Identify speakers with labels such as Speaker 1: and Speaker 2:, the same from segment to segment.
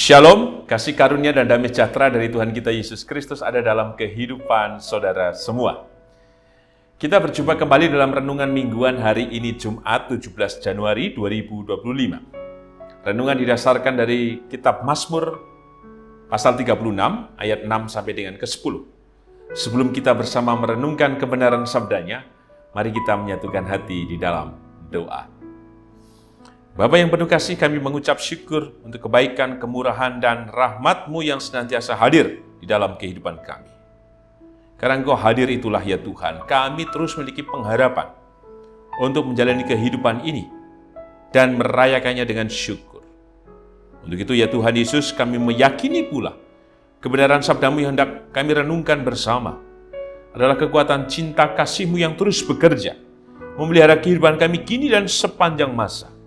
Speaker 1: Shalom, kasih karunia dan damai sejahtera dari Tuhan kita Yesus Kristus ada dalam kehidupan saudara semua. Kita berjumpa kembali dalam renungan mingguan hari ini Jumat 17 Januari 2025. Renungan didasarkan dari kitab Mazmur pasal 36 ayat 6 sampai dengan ke-10. Sebelum kita bersama merenungkan kebenaran sabdanya, mari kita menyatukan hati di dalam doa. Bapa yang penuh kasih, kami mengucap syukur untuk kebaikan, kemurahan, dan rahmat-Mu yang senantiasa hadir di dalam kehidupan kami. Karena Engkau hadir itulah ya Tuhan, kami terus memiliki pengharapan untuk menjalani kehidupan ini dan merayakannya dengan syukur. Untuk itu ya Tuhan Yesus, kami meyakini pula kebenaran sabda-Mu yang hendak kami renungkan bersama adalah kekuatan cinta kasih-Mu yang terus bekerja, memelihara kehidupan kami kini dan sepanjang masa.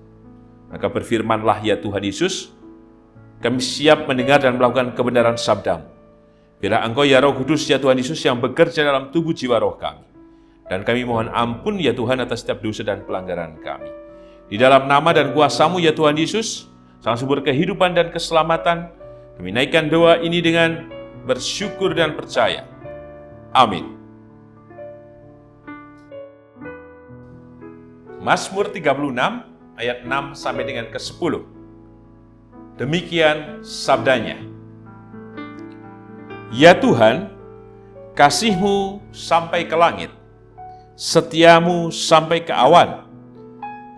Speaker 1: Maka berfirmanlah ya Tuhan Yesus, kami siap mendengar dan melakukan kebenaran sabda-Mu. Bila Engkau ya Roh Kudus ya Tuhan Yesus yang bekerja dalam tubuh jiwa roh kami. Dan kami mohon ampun ya Tuhan atas setiap dosa dan pelanggaran kami. Di dalam nama dan kuasa-Mu ya Tuhan Yesus, Sang Sumber kehidupan dan keselamatan, kami naikkan doa ini dengan bersyukur dan percaya. Amin. Mazmur 36 ayat 6 sampai dengan ke-10. Demikian sabdanya. Ya Tuhan, kasih-Mu sampai ke langit, setia-Mu sampai ke awan.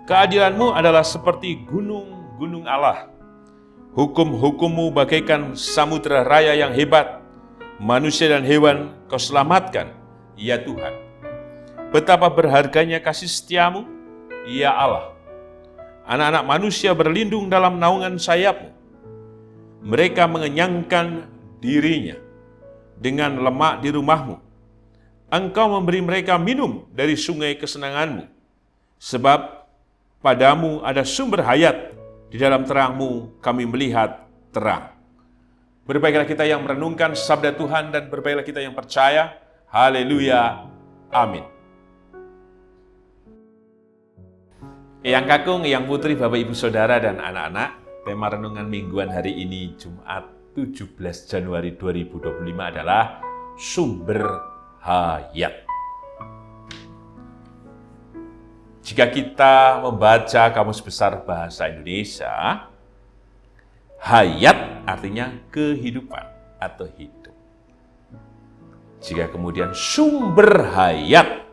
Speaker 1: Keadilan-Mu adalah seperti gunung-gunung Allah. Hukum-hukum-Mu bagaikan samudera raya yang hebat. Manusia dan hewan Kau selamatkan, ya Tuhan. Betapa berharganya kasih setia-Mu, ya Allah. Anak-anak manusia berlindung dalam naungan sayap-Mu. Mereka mengenyangkan dirinya dengan lemak di rumah-Mu. Engkau memberi mereka minum dari sungai kesenangan-Mu. Sebab padamu ada sumber hayat, di dalam terang-Mu kami melihat terang. Berbaiklah kita yang merenungkan sabda Tuhan dan berbaiklah kita yang percaya. Haleluya. Amin. Eyang kakung, eyang putri, Bapak Ibu Saudara dan anak-anak, tema renungan mingguan hari ini Jumat 17 Januari 2025 adalah sumber hayat. Jika kita membaca Kamus Besar Bahasa Indonesia, hayat artinya kehidupan atau hidup. Jika kemudian sumber hayat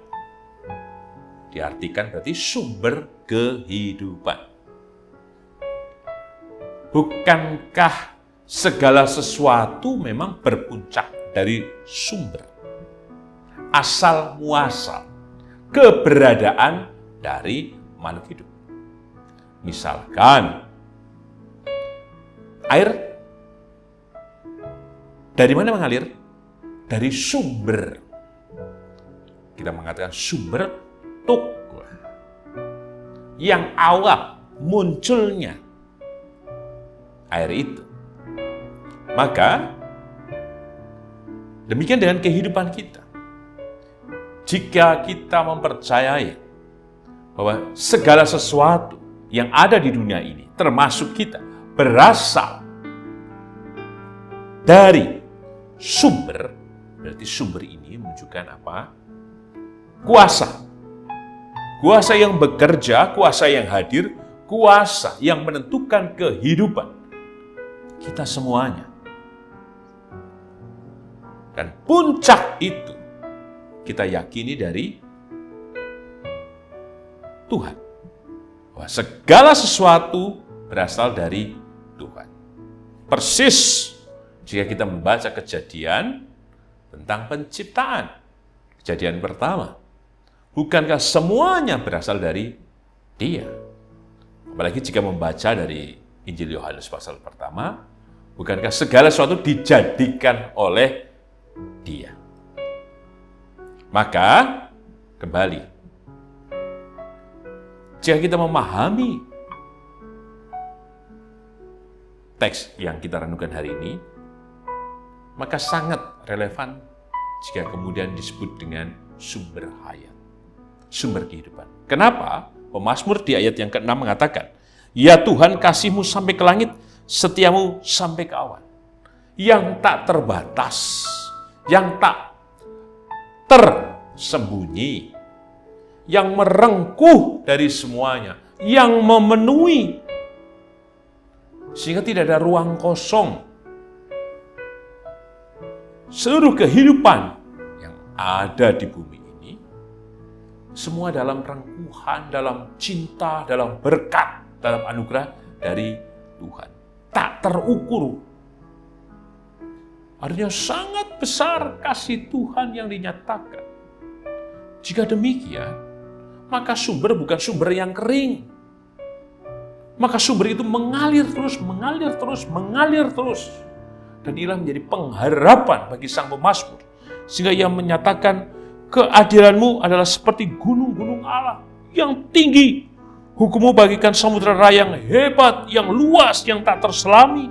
Speaker 1: diartikan berarti sumber kehidupan. Bukankah segala sesuatu memang berpuncak dari sumber? Asal muasal, keberadaan dari makhluk hidup. Misalkan, air dari mana mengalir? Dari sumber. Kita mengatakan sumber tukul yang awal munculnya air itu. Maka demikian dengan kehidupan kita. Jika kita mempercayai bahwa segala sesuatu yang ada di dunia ini, termasuk kita, berasal dari sumber, berarti sumber ini menunjukkan apa? Kuasa. Kuasa yang bekerja, kuasa yang hadir, kuasa yang menentukan kehidupan kita semuanya. Dan puncak itu kita yakini dari Tuhan. Bahwa segala sesuatu berasal dari Tuhan. Persis jika kita membaca Kejadian tentang penciptaan. Kejadian pertama. Bukankah semuanya berasal dari Dia? Apalagi jika membaca dari Injil Yohanes pasal pertama, bukankah segala sesuatu dijadikan oleh Dia? Maka, kembali, jika kita memahami teks yang kita renungkan hari ini, maka sangat relevan jika kemudian disebut dengan sumber hayat. Sumber kehidupan. Kenapa? Pemazmur di ayat yang ke-6 mengatakan, Ya Tuhan, kasih-Mu sampai ke langit, setiamu sampai ke awan, yang tak terbatas, yang tak tersembunyi, yang merengkuh dari semuanya, yang memenuhi, sehingga tidak ada ruang kosong. Seluruh kehidupan yang ada di bumi ini, semua dalam rengkuhan, dalam cinta, dalam berkat, dalam anugerah dari Tuhan. Tak terukur. Artinya sangat besar kasih Tuhan yang dinyatakan. Jika demikian, maka sumber bukan sumber yang kering. Maka sumber itu mengalir terus, mengalir terus, mengalir terus. Dan inilah menjadi pengharapan bagi sang pemazmur. Sehingga ia menyatakan, keadilanmu adalah seperti gunung-gunung Allah yang tinggi. Hukummu bagikan samudera raya yang hebat, yang luas, yang tak terselami.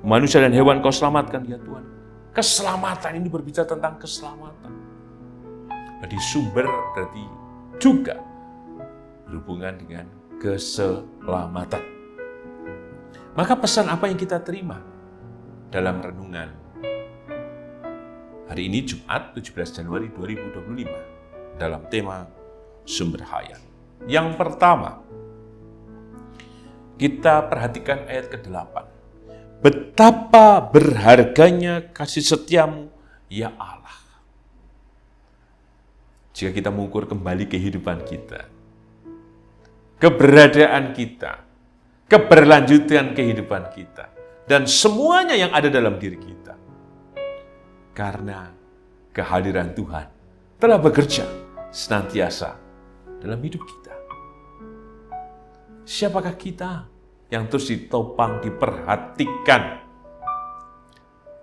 Speaker 1: Manusia dan hewan kau selamatkan, ya Tuhan. Keselamatan ini berbicara tentang keselamatan. Jadi sumber berarti juga berhubungan dengan keselamatan. Maka pesan apa yang kita terima dalam renungan hari ini Jumat 17 Januari 2025 dalam tema sumber hayat? Yang pertama, kita perhatikan ayat ke-8. Betapa berharganya kasih setiamu, ya Allah. Jika kita mengukur kembali kehidupan kita, keberadaan kita, keberlanjutan kehidupan kita, dan semuanya yang ada dalam diri kita, karena kehadiran Tuhan telah bekerja senantiasa dalam hidup kita. Siapakah kita yang terus ditopang, diperhatikan,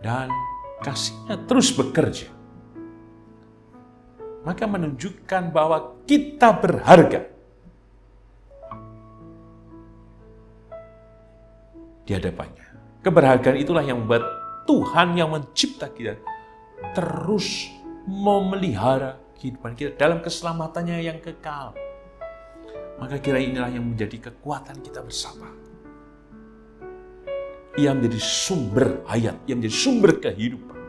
Speaker 1: dan kasih-Nya terus bekerja? Maka menunjukkan bahwa kita berharga di hadapannya. Keberhargaan itulah yang membuat Tuhan yang mencipta kita terus memelihara kehidupan kita dalam keselamatannya yang kekal. Maka kira inilah yang menjadi kekuatan kita bersama. Ia menjadi sumber hayat, ia menjadi sumber kehidupan.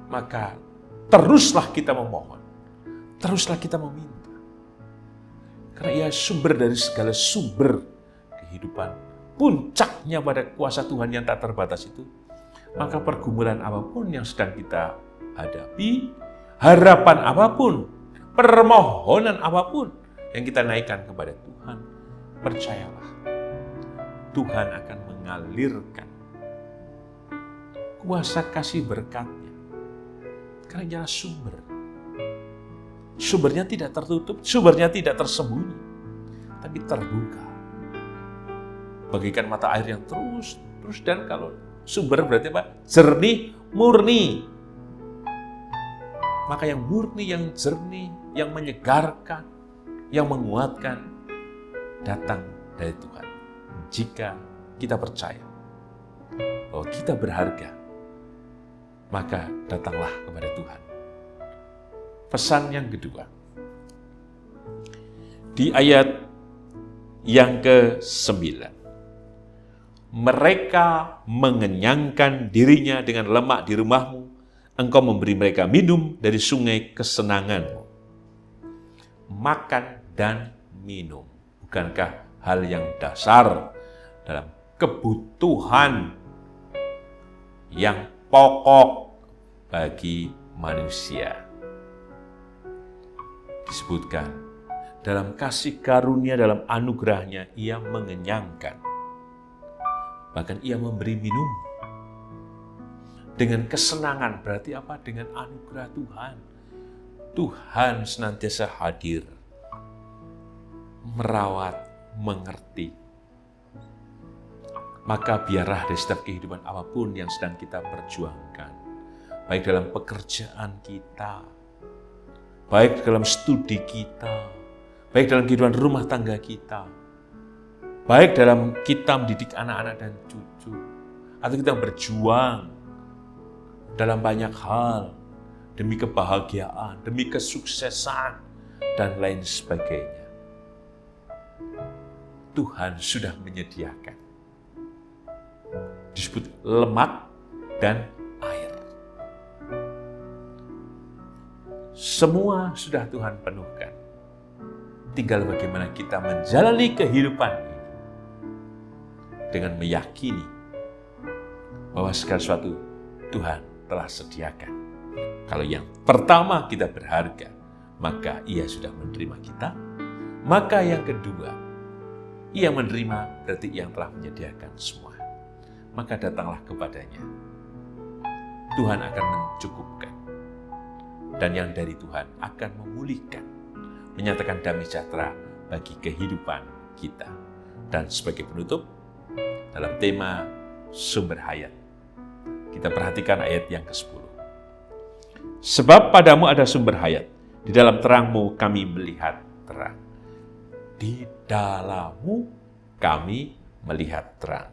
Speaker 1: Maka teruslah kita memohon, teruslah kita meminta. Karena ia sumber dari segala sumber kehidupan. Puncaknya pada kuasa Tuhan yang tak terbatas itu. Maka pergumulan apapun yang sedang kita hadapi, harapan apapun, permohonan apapun yang kita naikkan kepada Tuhan, percayalah, Tuhan akan mengalirkan kuasa kasih berkat-Nya. Karena ialah sumber. Sumbernya tidak tertutup, sumbernya tidak tersembunyi, tapi terbuka. Bagikan mata air yang terus, dan kalau sumber berarti apa? Jernih, murni. Maka yang murni, yang jernih, yang menyegarkan, yang menguatkan, datang dari Tuhan. Jika kita percaya bahwa kita berharga, maka datanglah kepada Tuhan. Pesan yang kedua, di ayat yang ke-9. Mereka mengenyangkan dirinya dengan lemak di rumahmu, engkau memberi mereka minum dari sungai kesenanganmu. Makan dan minum, bukankah hal yang dasar dalam kebutuhan yang pokok bagi manusia? Disebutkan, dalam kasih karunia, dalam anugerahnya, ia mengenyangkan. Bahkan ia memberi minum. Dengan kesenangan, berarti apa? Dengan anugerah Tuhan. Tuhan senantiasa hadir, merawat, mengerti. Maka biarlah dari setiap kehidupan apapun yang sedang kita perjuangkan, baik dalam pekerjaan kita, baik dalam studi kita, baik dalam kehidupan rumah tangga kita, baik dalam kita mendidik anak-anak dan cucu, atau kita berjuang dalam banyak hal, demi kebahagiaan, demi kesuksesan, dan lain sebagainya. Tuhan sudah menyediakan disebut lemak dan air. Semua sudah Tuhan penuhkan. Tinggal bagaimana kita menjalani kehidupan ini dengan meyakini bahwa segala sesuatu Tuhan telah sediakan. Kalau yang pertama kita berharga, maka Ia sudah menerima kita. Maka yang kedua, Ia menerima berarti Ia telah menyediakan semua. Maka datanglah kepadanya. Tuhan akan mencukupkan. Dan yang dari Tuhan akan memulihkan. Menyatakan damai sejahtera bagi kehidupan kita. Dan sebagai penutup, dalam tema sumber hayat, kita perhatikan ayat yang ke-10. Sebab padamu ada sumber hayat, di dalam terangmu kami melihat terang. Di dalammu kami melihat terang.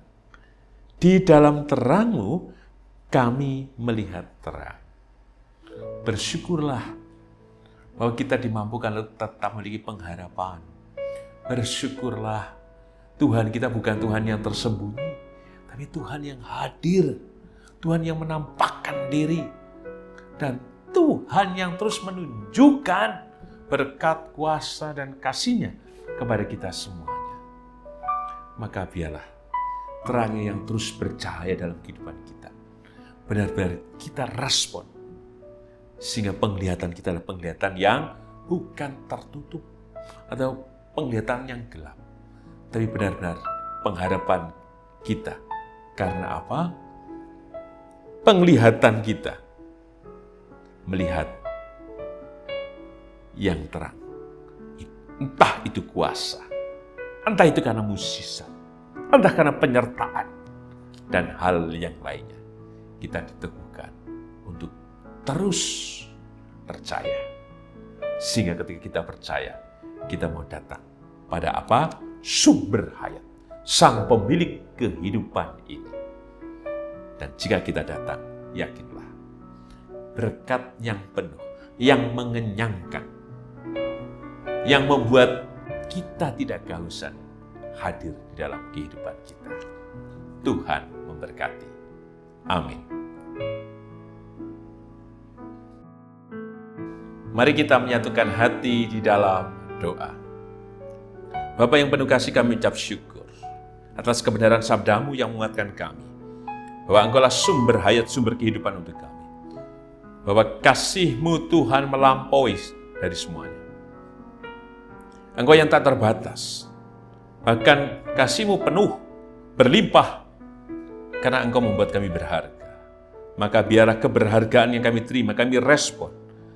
Speaker 1: Di dalam terangmu kami melihat terang. Bersyukurlah bahwa kita dimampukan untuk tetap memiliki pengharapan. Bersyukurlah Tuhan kita bukan Tuhan yang tersembunyi, tapi Tuhan yang hadir. Tuhan yang menampakkan diri. Dan Tuhan yang terus menunjukkan berkat kuasa dan kasih-Nya kepada kita semuanya. Maka biarlah terangnya yang terus bercahaya dalam kehidupan kita. Benar-benar kita respon. Sehingga penglihatan kita adalah penglihatan yang bukan tertutup. Atau penglihatan yang gelap. Tapi benar-benar pengharapan kita. Karena apa? Penglihatan kita melihat yang terang. Entah itu kuasa, entah itu karena mukjizat, entah karena penyertaan, dan hal yang lainnya. Kita diteguhkan untuk terus percaya. Sehingga ketika kita percaya, kita mau datang pada apa? Sumber hayat, Sang pemilik kehidupan ini. Dan jika kita datang, yakinlah, berkat yang penuh, yang mengenyangkan, yang membuat kita tidak kehausan, hadir di dalam kehidupan kita. Tuhan memberkati. Amin. Mari kita menyatukan hati di dalam doa. Bapa yang penuh kasih, kami ucap syukur atas kebenaran sabda-Mu yang menguatkan kami, bahwa Engkau-lah sumber hayat, sumber kehidupan untuk kami. Bahwa kasih-Mu Tuhan melampaui dari semuanya. Engkau yang tak terbatas. Bahkan kasih-Mu penuh, berlimpah, karena Engkau membuat kami berharga. Maka biarlah keberhargaan yang kami terima, kami respon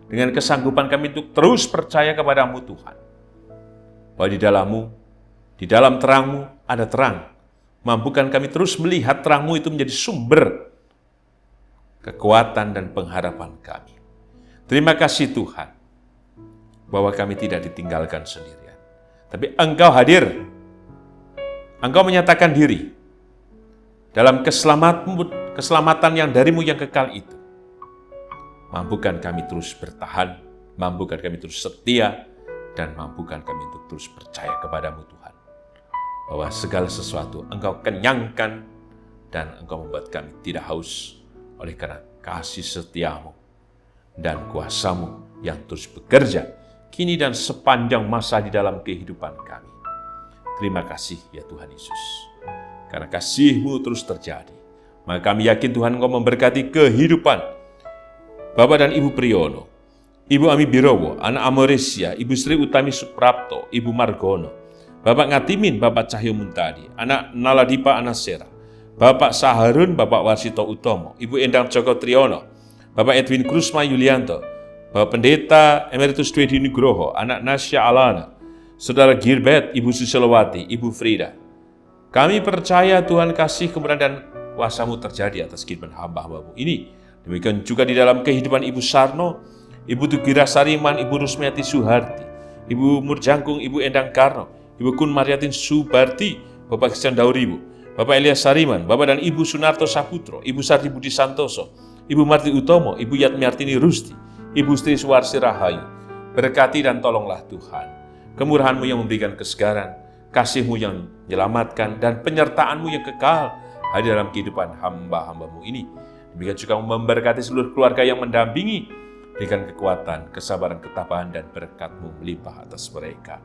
Speaker 1: dengan kesanggupan kami untuk terus percaya kepada-Mu Tuhan. Bahwa di dalam-Mu, di dalam terang-Mu ada terang. Mampukan kami terus melihat terang-Mu itu menjadi sumber kekuatan dan pengharapan kami. Terima kasih Tuhan, bahwa kami tidak ditinggalkan sendirian. Tapi Engkau hadir. Engkau menyatakan diri dalam keselamatan yang dari-Mu yang kekal itu. Mampukan kami terus bertahan, mampukan kami terus setia, dan mampukan kami untuk terus percaya kepada-Mu Tuhan. Bahwa segala sesuatu Engkau kenyangkan, dan Engkau membuat kami tidak haus, oleh karena kasih setia-Mu dan kuasa-Mu yang terus bekerja, kini dan sepanjang masa di dalam kehidupan kami. Terima kasih ya Tuhan Yesus. Karena kasih-Mu terus terjadi, maka kami yakin Tuhan Engkau memberkati kehidupan Bapak dan Ibu Priyono, Ibu Ami Birowo, Anak Amoresia, Ibu Sri Utami Suprapto, Ibu Margono, Bapak Ngatimin, Bapak Cahyo Muntadi, Anak Naladipa Anasera, Bapak Saharun, Bapak Warsito Utomo, Ibu Endang Joko Triyono, Bapak Edwin Krusma Yulianto, Bapak Pendeta Emeritus Dwi Nugroho, Anak Nasya Alana, Saudara Gilbert, Ibu Susilowati, Ibu Frida. Kami percaya Tuhan kasih kemuliaan dan kuasa-Mu terjadi atas kehidupan hamba-hamba-Mu ini. Demikian juga di dalam kehidupan Ibu Sarno, Ibu Tugira Sariman, Ibu Rusmiati Suharti, Ibu Murjangkung, Ibu Endang Karno, Ibu Kun Mariatin Subarti, Bapak Christian Dauribu, Bapak Elias Sariman, Bapak dan Ibu Sunarto Saputro, Ibu Sardi Budi Santoso, Ibu Marti Utomo, Ibu Yatmiartini Rusti, Ibu Sri Suwarsi Rahayu. Berkati dan tolonglah Tuhan. Kemurahan-Mu yang memberikan kesegaran, kasih-Mu yang menyelamatkan, dan penyertaan-Mu yang kekal hadir dalam kehidupan hamba-hambamu ini. Demikian juga memberkati seluruh keluarga yang mendampingi, berikan kekuatan, kesabaran, ketabahan, dan berkat-Mu melimpah atas mereka.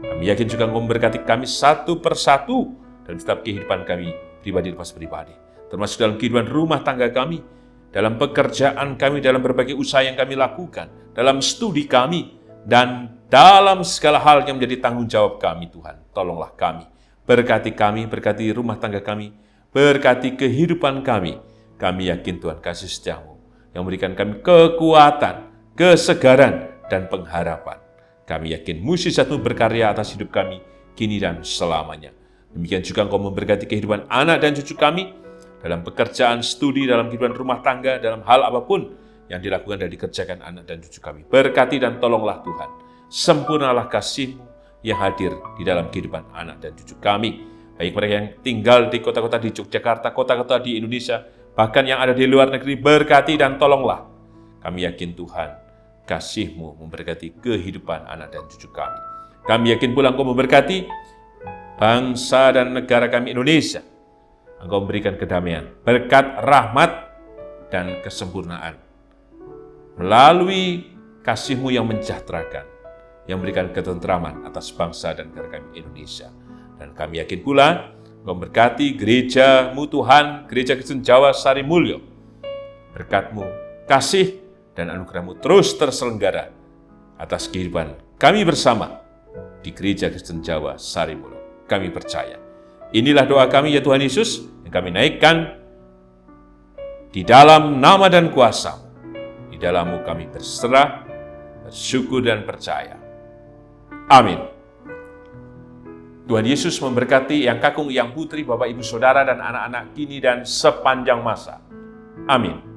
Speaker 1: Kami yakin juga Engkau memberkati kami satu persatu dalam setiap kehidupan kami, pribadi lepas pribadi. Termasuk dalam kehidupan rumah tangga kami, dalam pekerjaan kami, dalam berbagai usaha yang kami lakukan, dalam studi kami, dan dalam segala hal yang menjadi tanggung jawab kami, Tuhan. Tolonglah kami, berkati rumah tangga kami, berkati kehidupan kami. Kami yakin Tuhan kasih setiamu yang memberikan kami kekuatan, kesegaran, dan pengharapan. Kami yakin mujizat-Mu berkarya atas hidup kami, kini dan selamanya. Demikian juga Engkau memberkati kehidupan anak dan cucu kami, dalam pekerjaan, studi, dalam kehidupan rumah tangga, dalam hal apapun yang dilakukan dan dikerjakan anak dan cucu kami. Berkati dan tolonglah Tuhan. Sempurnalah kasih-Mu yang hadir di dalam kehidupan anak dan cucu kami. Baik mereka yang tinggal di kota-kota di Yogyakarta, kota-kota di Indonesia, bahkan yang ada di luar negeri, berkati dan tolonglah. Kami yakin Tuhan, kasih-Mu memberkati kehidupan anak dan cucu kami. Kami yakin pula Engkau memberkati bangsa dan negara kami Indonesia. Engkau memberikan kedamaian, berkat, rahmat, dan kesempurnaan. Melalui kasih-Mu yang mensejahterakan, yang memberikan ketentraman atas bangsa dan negara kami Indonesia. Dan kami yakin pula Engkau memberkati gereja-Mu Tuhan, Gereja Kristen Jawa Sari Mulyo. Berkat-Mu, kasih, dan anugerah-Mu terus terselenggara atas kehidupan kami bersama di Gereja Kristen Jawa Sari Mulyo. Kami percaya. Inilah doa kami ya Tuhan Yesus, yang kami naikkan di dalam nama dan kuasa-Mu. Di dalam-Mu kami berserah, bersyukur dan percaya. Amin. Tuhan Yesus memberkati yang kakung, yang putri, Bapak, Ibu, Saudara, dan anak-anak kini dan sepanjang masa. Amin.